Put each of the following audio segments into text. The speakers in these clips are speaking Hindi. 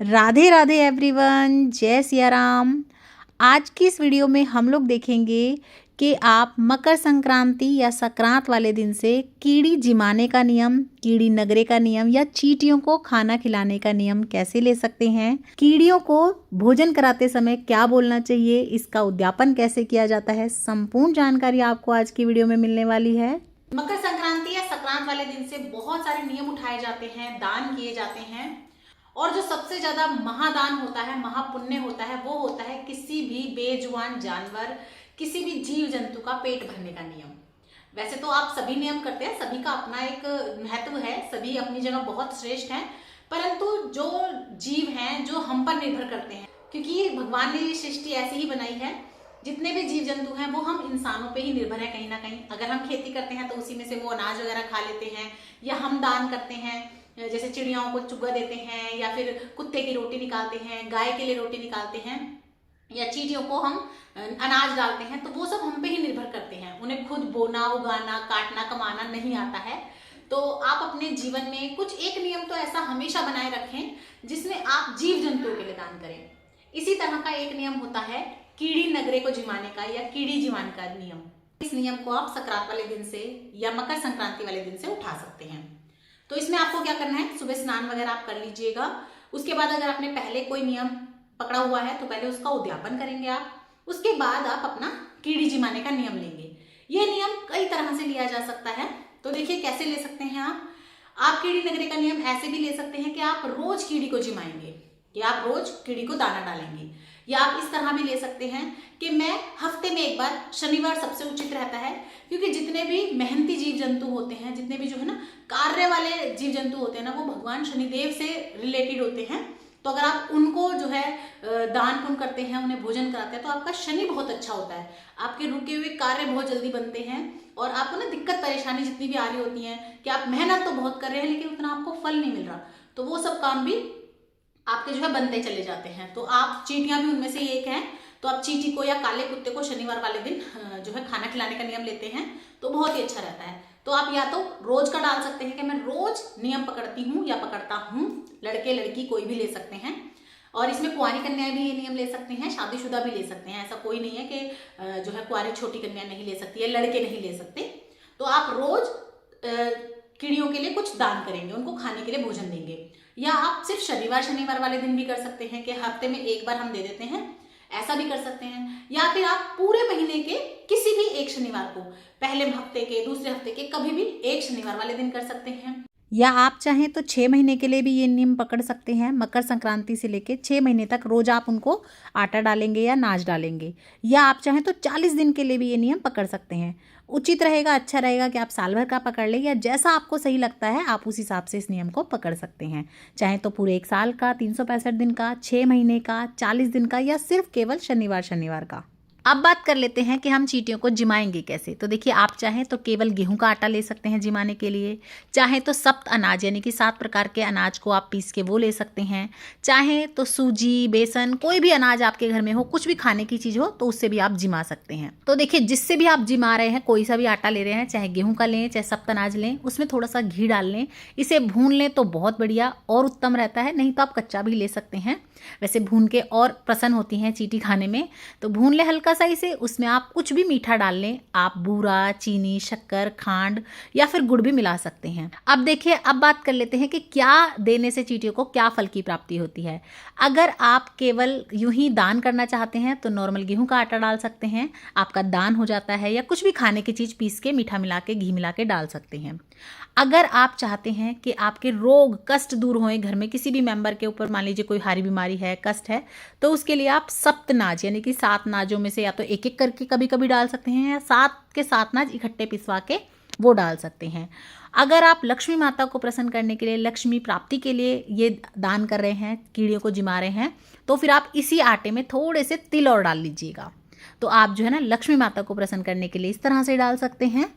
राधे राधे एवरीवन, जय सिया राम। आज की इस वीडियो में हम लोग देखेंगे कि आप मकर संक्रांति या संक्रांत वाले दिन से कीड़ी जिमाने का नियम, कीड़ी नगरे का नियम या चींटियों को खाना खिलाने का नियम कैसे ले सकते हैं। कीड़ियों को भोजन कराते समय क्या बोलना चाहिए, इसका उद्यापन कैसे किया जाता है, संपूर्ण जानकारी आपको आज की वीडियो में मिलने वाली है। मकर संक्रांति या संक्रांत वाले दिन से बहुत सारे नियम उठाए जाते हैं, दान किए जाते हैं और जो सबसे ज्यादा महादान होता है, महापुण्य होता है, वो होता है किसी भी बेजुबान जानवर, किसी भी जीव जंतु का पेट भरने का नियम। वैसे तो आप सभी नियम करते हैं, सभी का अपना एक महत्व है, सभी अपनी जगह बहुत श्रेष्ठ हैं, परंतु जो जीव हैं जो हम पर निर्भर करते हैं, क्योंकि भगवान ने ये सृष्टि ऐसी ही बनाई है, जितने भी जीव जंतु हैं वो हम इंसानों पे ही निर्भर है कहीं ना कहीं। अगर हम खेती करते हैं तो उसी में से वो अनाज वगैरह खा लेते हैं, या हम दान करते हैं, जैसे चिड़ियाओं को चुग्गा देते हैं, या फिर कुत्ते की रोटी निकालते हैं, गाय के लिए रोटी निकालते हैं, या चींटियों को हम अनाज डालते हैं, तो वो सब हम पे ही निर्भर करते हैं। उन्हें खुद बोना, उगाना, काटना, कमाना नहीं आता है। तो आप अपने जीवन में कुछ एक नियम तो ऐसा हमेशा बनाए रखें जिसमें आप जीव जंतुओं के लिए दान करें। इसी तरह का एक नियम होता है कीड़ी नगरे को जिमाने का या कीड़ी जिमान का नियम। इस नियम को आप संक्रांत वाले दिन से या मकर संक्रांति वाले दिन से उठा सकते हैं। तो इसमें आपको क्या करना है, सुबह स्नान वगैरह आप कर लीजिएगा। उसके बाद अगर आपने पहले कोई नियम पकड़ा हुआ है तो पहले उसका उद्यापन करेंगे आप। उसके बाद आप अपना कीड़ी जिमाने का नियम लेंगे। यह नियम कई तरह से लिया जा सकता है, तो देखिए कैसे ले सकते हैं आप कीड़ी नगरे का नियम ऐसे भी ले सकते हैं कि आप रोज कीड़ी को जिमाएंगे, कि आप रोज कीड़ी को दाना डालेंगे। या आप इस तरह भी ले सकते हैं कि मैं हफ्ते में एक बार, शनिवार सबसे उचित रहता है, क्योंकि जितने भी मेहनती जीव जंतु होते हैं, जितने भी जो है ना कार्य वाले जीव जंतु होते हैं ना, वो भगवान शनिदेव से रिलेटेड होते हैं। तो अगर आप उनको जो है दान पुण्य करते हैं, उन्हें भोजन कराते हैं, तो आपका शनि बहुत अच्छा होता है, आपके रुके हुए कार्य बहुत जल्दी बनते हैं, और आपको ना दिक्कत परेशानी जितनी भी आ रही होती है कि आप मेहनत तो बहुत कर रहे हैं लेकिन उतना आपको फल नहीं मिल रहा, तो वो सब काम भी आपके जो है बनते चले जाते हैं। तो आप, चींटियां भी उनमें से एक हैं, तो आप चींटी को या काले कुत्ते को शनिवार वाले दिन जो है खाना खिलाने का नियम लेते हैं, तो बहुत ही अच्छा रहता है। तो आप या तो रोज का डाल सकते हैं कि मैं रोज नियम पकड़ती हूँ या पकड़ता हूँ, लड़के लड़की कोई भी ले सकते हैं। और इसमें कुंवारी कन्याएं भी ये नियम ले सकते हैं, शादीशुदा भी ले सकते हैं। ऐसा कोई नहीं है कि जो है कुंवारी छोटी कन्या नहीं ले सकती है, लड़के नहीं ले सकते। तो आप रोज कीड़ियों के लिए कुछ दान करेंगे, उनको खाने के लिए भोजन देंगे। या आप सिर्फ शनिवार वाले दिन भी कर सकते हैं कि हफ्ते में एक बार हम दे देते हैं, ऐसा भी कर सकते हैं। या फिर आप पूरे महीने के किसी भी एक शनिवार को, पहले हफ्ते के, दूसरे हफ्ते के, कभी भी एक शनिवार वाले दिन कर सकते हैं। या आप चाहें तो 6 महीने के लिए भी ये नियम पकड़ सकते हैं। मकर संक्रांति से लेके 6 महीने तक रोज आप उनको आटा डालेंगे या नाच डालेंगे। या आप चाहें तो 40 दिन के लिए भी ये नियम पकड़ सकते हैं। उचित रहेगा, अच्छा रहेगा कि आप साल भर का पकड़ लें, या जैसा आपको सही लगता है आप उस हिसाब से इस नियम को पकड़ सकते हैं। चाहे तो पूरे 1 साल का, 365 दिन का, 6 महीने का, 40 दिन का, या सिर्फ केवल शनिवार शनिवार का। अब बात कर लेते हैं कि हम चींटियों को जिमाएंगे कैसे। तो देखिए, आप चाहें तो केवल गेहूं का आटा ले सकते हैं जिमाने के लिए, चाहें तो सप्त अनाज यानी कि 7 प्रकार के अनाज को आप पीस के वो ले सकते हैं, चाहें तो सूजी, बेसन, कोई भी अनाज आपके घर में हो, कुछ भी खाने की चीज़ हो, तो उससे भी आप जिमा सकते हैं। तो देखिए, जिससे भी आप जिमा रहे हैं, कोई सा भी आटा ले रहे हैं, चाहे गेहूँ का लें, चाहे सप्त अनाज लें, उसमें थोड़ा सा घी डाल लें, इसे भून लें तो बहुत बढ़िया और उत्तम रहता है। नहीं तो आप कच्चा भी ले सकते हैं, वैसे भून के और प्रसन्न होती हैं चींटी खाने में। तो भून ले हल्का सा इसे, उसमें आप कुछ भी मीठा डाल लें, आप बूरा, चीनी, शक्कर, खांड या फिर गुड़ भी मिला सकते हैं। अब देखिए, अब बात कर लेते हैं कि क्या देने से चींटियों को क्या फल की प्राप्ति होती है। अगर आप केवल यूं ही दान करना चाहते हैं तो नॉर्मल गेहूं का आटा डाल सकते हैं, आपका दान हो जाता है। या कुछ भी खाने की चीज़ पीस के, मीठा मिला के, घी मिला के डाल सकते हैं। अगर आप चाहते हैं कि आपके रोग, कष्ट दूर हों, घर में किसी भी मेंबर के ऊपर मान लीजिए कोई हारी बीमारी है, कष्ट है, तो उसके लिए आप सप्तनाज यानी कि 7 नाजों में से या तो एक एक करके कभी कभी डाल सकते हैं, या 7 के 7 नाज इकट्ठे पिसवा के वो डाल सकते हैं। अगर आप लक्ष्मी माता को प्रसन्न करने के लिए, लक्ष्मी प्राप्ति के लिए ये दान कर रहे हैं, कीड़ियों को जिमा रहे हैं, तो फिर आप इसी आटे में थोड़े से तिल और डाल लीजिएगा। तो आप जो है ना लक्ष्मी माता को प्रसन्न करने के लिए इस तरह से डाल सकते हैं।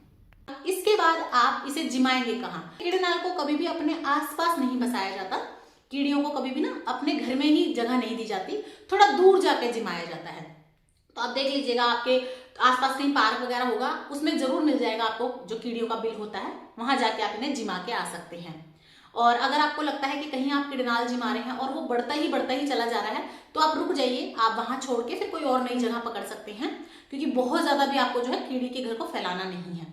इसके बाद आप इसे जिमाएंगे कहाँ? कीड़नाल को कभी भी अपने आसपास नहीं बसाया जाता, कीड़ियों को कभी भी ना अपने घर में ही जगह नहीं दी जाती, थोड़ा दूर जाके जिमाया जाता है। तो आप देख लीजिएगा, आपके आसपास कहीं पार्क वगैरह होगा, उसमें जरूर मिल जाएगा आपको जो कीड़ियों का बिल होता है, वहां जाके आप इन्हें जिमा के आ सकते हैं। और अगर आपको लगता है कि कहीं आप कीड़नाल जिमा रहे हैं और वो बढ़ता ही चला जा रहा है, तो आप रुक जाइए, आप वहां छोड़ के फिर कोई और नई जगह पकड़ सकते हैं, क्योंकि बहुत ज्यादा भी आपको जो है कीड़ी के घर को फैलाना नहीं है।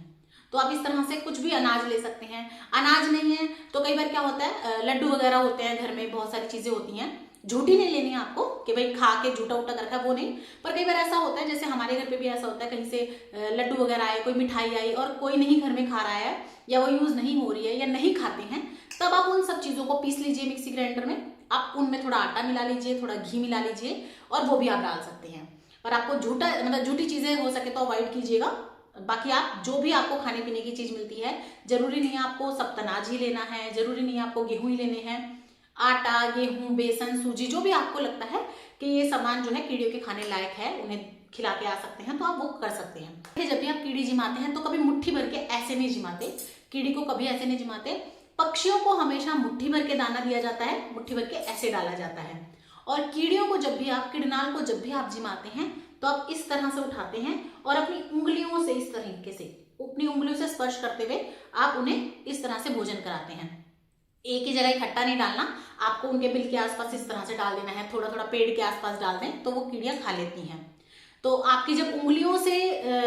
तो आप इस तरह से कुछ भी अनाज ले सकते हैं। अनाज नहीं है तो कई बार क्या होता है, लड्डू वगैरह होते हैं घर में, बहुत सारी चीजें होती हैं। झूठी नहीं लेनी है आपको कि भाई खा के झूठा उठा कर रखा है, वो नहीं। पर कई बार ऐसा होता है, जैसे हमारे घर पे भी ऐसा होता है, कहीं से लड्डू वगैरह आए, कोई मिठाई आई और कोई नहीं घर में खा रहा है, या वो यूज नहीं हो रही है या नहीं खाते हैं, तब आप उन सब चीजों को पीस लीजिए मिक्सी ग्राइंडर में। आप उनमें थोड़ा आटा मिला लीजिए, थोड़ा घी मिला लीजिए, और वो भी आप डाल सकते हैं। पर आपको झूठा मतलब झूठी चीजें हो सके तो अवॉइड कीजिएगा। बाकी आप जो भी आपको खाने पीने की चीज मिलती है, जरूरी नहीं है आपको सप्तनाज ही लेना है, जरूरी नहीं है आपको गेहूं ही लेने हैं। आटा, गेहूं, बेसन, सूजी, जो भी आपको लगता है कि ये सामान जो है कीड़ियों के खाने लायक है, उन्हें खिला के आ सकते हैं, तो आप वो कर सकते हैं। जब भी आप कीड़ी जिमाते हैं तो कभी मुट्ठी भर के ऐसे नहीं जिमाते, कीड़ी को कभी ऐसे नहीं जिमाते। पक्षियों को हमेशा मुट्ठी भर के दाना दिया जाता है, मुट्ठी भर के ऐसे डाला जाता है। और कीड़ियों को जब भी आप, कीड़नाल को जब भी आप जिमाते हैं, तो आप इस तरह से उठाते हैं और अपनी उंगलियों से इस तरीके से, अपनी उंगलियों से स्पर्श करते हुए आप उन्हें इस तरह से भोजन कराते हैं। एक ही जगह इकट्ठा नहीं डालना, आपको उनके बिल के आसपास इस तरह से डाल देना है, थोड़ा थोड़ा पेड़ के आसपास डाल दें तो वो कीड़ियां खा लेती हैं। तो आपकी जब उंगलियों से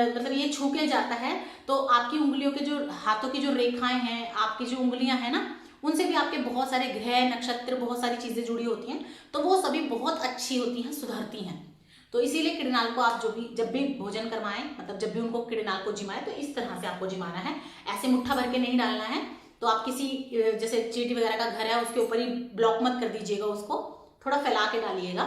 मतलब ये छू के जाता है, तो आपकी उंगलियों के जो हाथों की जो रेखाएं हैं, आपकी जो उंगलियां हैं ना, उनसे भी आपके बहुत सारे ग्रह, नक्षत्र, बहुत सारी चीजें जुड़ी होती हैं, तो वो सभी बहुत अच्छी होती हैं, सुधरती हैं। तो इसीलिए कीड़नाल को आप जब भी भोजन करवाएं, मतलब जब भी उनको कीड़नाल को जिमाएं, तो इस तरह से आपको जिमाना है, ऐसे मुट्ठा भर के नहीं डालना है। तो आप किसी जैसे चींटी वगैरह का घर है उसके ऊपर ही ब्लॉक मत कर दीजिएगा, उसको थोड़ा फैला के डालिएगा।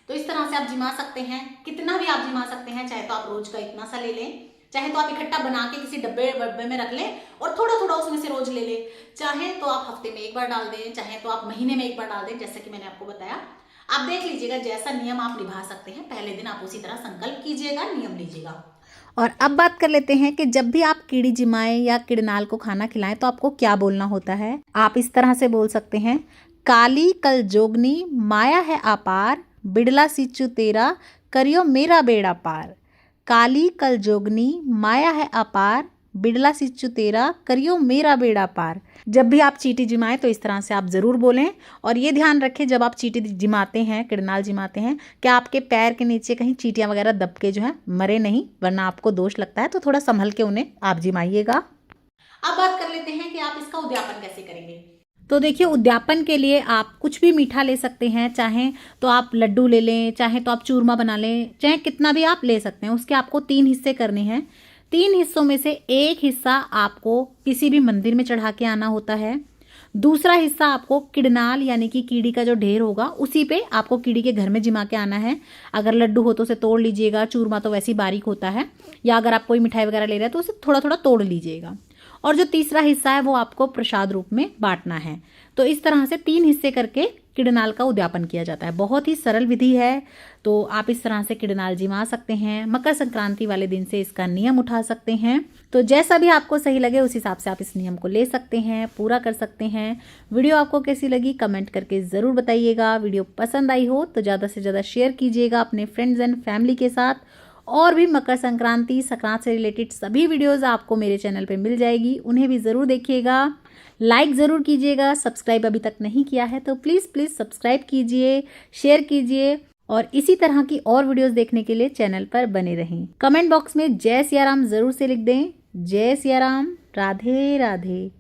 तो इस तरह से आप जिमा सकते हैं, कितना भी आप जिमा सकते हैं। चाहे तो आप रोज का इतना सा ले लें, चाहे तो आप इकट्ठा बना के किसी डब्बे में रख लें और थोड़ा थोड़ा उसमें से रोज ले लें। चाहे तो आप हफ्ते में एक बार डाल दें, चाहे तो आप महीने में एक बार डाल दें, जैसा कि मैंने आपको बताया। आप देख लीजिएगा जैसा नियम आप निभा सकते हैं, पहले दिन आप उसी तरह संकल्प कीजिएगा, नियम लीजिएगा। और अब बात कर लेते हैं कि जब भी आप कीड़ी जिमाएं या कीड़नाल को खाना खिलाएं तो आपको क्या बोलना होता है। आप इस तरह से बोल सकते हैं, काली कल जोगनी माया है अपार, बिड़ला सिच्चू तेरा करियो मेरा बेड़ा पार। काली कल जोगनी माया है अपार, बिड़ला सिच्चू तेरा करियो मेरा बेड़ा पार। जब भी आप चींटी जिमाएं तो इस तरह से आप ज़रूर बोलें। और ये ध्यान रखें, जब आप चींटी जिमाते हैं, कीड़नाल जिमाते हैं, कि आपके पैर के नीचे कहीं चींटियां वगैरह दब के जो है मरे नहीं, वरना आपको दोष लगता है। तो थोड़ा संभल के उन्हें आप जिमाइएगा। अब बात कर लेते हैं कि आप इसका उद्यापन कैसे करेंगे। तो देखिए, उद्यापन के लिए आप कुछ भी मीठा ले सकते हैं, चाहे तो आप लड्डू ले लें, चाहे तो आप चूरमा बना लें, चाहे कितना भी आप ले सकते हैं। उसके आपको 3 हिस्से करने हैं। 3 हिस्सों में से एक हिस्सा आपको किसी भी मंदिर में चढ़ा के आना होता है। दूसरा हिस्सा आपको कीड़नाल यानी कि कीड़ी का जो ढेर होगा उसी पे आपको कीड़ी के घर में जिमा के आना है। अगर लड्डू हो तो उसे तोड़ लीजिएगा, चूरमा तो वैसे ही बारीक होता है, या अगर आप कोई मिठाई वगैरह ले रहे हैं तो उसे थोड़ा थोड़ा तोड़ लीजिएगा। और जो तीसरा हिस्सा है वो आपको प्रसाद रूप में बांटना है। तो इस तरह से 3 हिस्से करके कीड़नाल का उद्यापन किया जाता है। बहुत ही सरल विधि है। तो आप इस तरह से कीड़नाल जिमा सकते हैं। मकर संक्रांति वाले दिन से इसका नियम उठा सकते हैं। तो जैसा भी आपको सही लगे उस हिसाब से आप इस नियम को ले सकते हैं, पूरा कर सकते हैं। वीडियो आपको कैसी लगी कमेंट करके ज़रूर बताइएगा। वीडियो पसंद आई हो तो ज़्यादा से ज़्यादा शेयर कीजिएगा अपने फ्रेंड्स एंड फैमिली के साथ। और भी मकर संक्रांति से रिलेटेड सभी वीडियोज़ आपको मेरे चैनल पर मिल जाएगी, उन्हें भी ज़रूर देखिएगा। लाइक ज़रूर कीजिएगा। सब्सक्राइब अभी तक नहीं किया है तो प्लीज़ सब्सक्राइब कीजिए, शेयर कीजिए। और इसी तरह की और वीडियोस देखने के लिए चैनल पर बने रहें। कमेंट बॉक्स में जय सिया राम ज़रूर से लिख दें। जय सिया राम, राधे राधे।